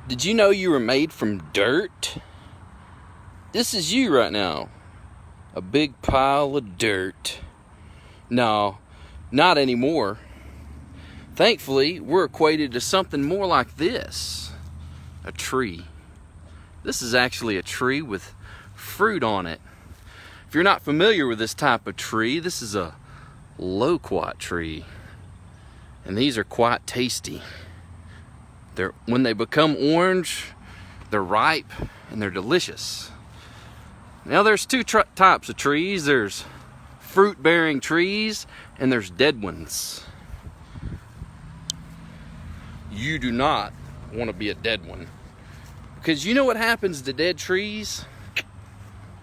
Did you know you were made from dirt? This is you right now. A big pile of dirt. No, not anymore. Thankfully, we're equated to something more like this. A tree. This is actually a tree with fruit on it. If you're not familiar with this type of tree, this is a loquat tree. And these are quite tasty. When they become orange, they're ripe and they're delicious. Now there's two types of trees. There's fruit-bearing trees and there's dead ones. You do not want to be a dead one. Because you know what happens to dead trees?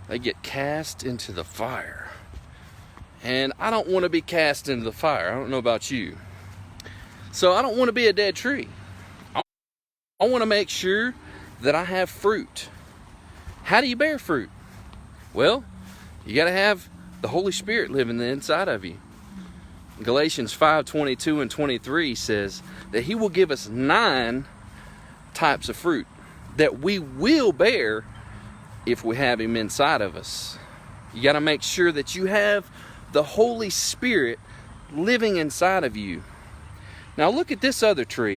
They get cast into the fire. And I don't want to be cast into the fire. I don't know about you. So I don't want to be a dead tree. I want to make sure that I have fruit. How do you bear fruit? Well, you got to have the Holy Spirit living inside of you. Galatians 5:22 and 23 says that He will give us 9 types of fruit that we will bear if we have Him inside of us. You got to make sure that you have the Holy Spirit living inside of you. Now look at this other tree.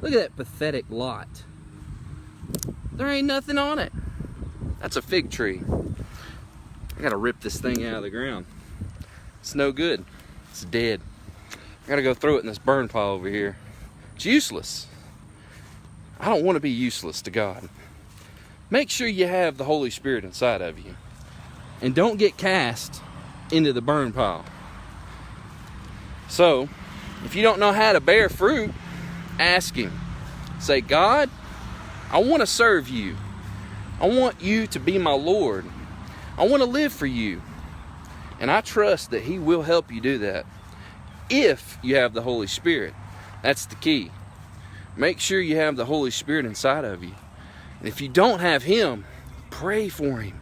Look at that pathetic lot. There ain't nothing on it. That's a fig tree. I gotta rip this thing out of the ground. It's no good. It's dead. I gotta go throw it in this burn pile over here. It's useless. I don't want to be useless to God. Make sure you have the Holy Spirit inside of you. And don't get cast into the burn pile. So, if you don't know how to bear fruit, ask Him. Say, God, I want to serve you. I want you to be my Lord. I want to live for you. And I trust that He will help you do that. If you have the Holy Spirit. That's the key. Make sure you have the Holy Spirit inside of you. And if you don't have Him, pray for Him.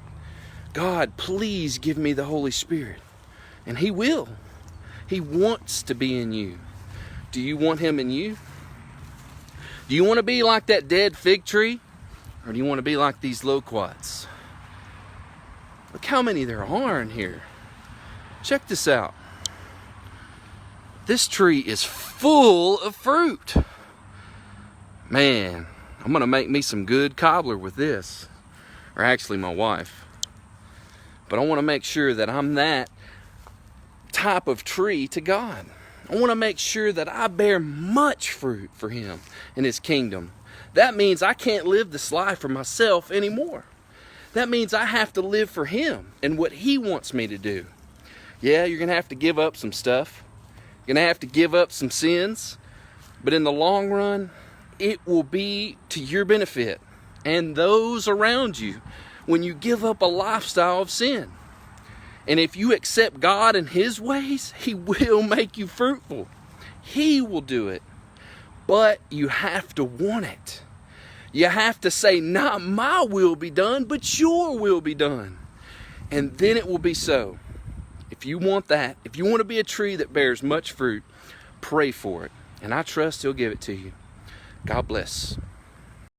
God, please give me the Holy Spirit. And He will. He wants to be in you. Do you want Him in you? Do you want to be like that dead fig tree? Or do you want to be like these loquats? Look how many there are in here. Check this out. This tree is full of fruit. Man, I'm going to make me some good cobbler with this. Or actually my wife. But I want to make sure that I'm that type of tree to God. I want to make sure that I bear much fruit for Him and His kingdom. That means I can't live this life for myself anymore. That means I have to live for Him and what He wants me to do. Yeah, you're going to have to give up some stuff. You're going to have to give up some sins. But in the long run, it will be to your benefit and those around you when you give up a lifestyle of sin. And if you accept God and His ways, He will make you fruitful. He will do it. But you have to want it. You have to say, not my will be done, but your will be done. And then it will be so. If you want that, if you want to be a tree that bears much fruit, pray for it. And I trust He'll give it to you. God bless.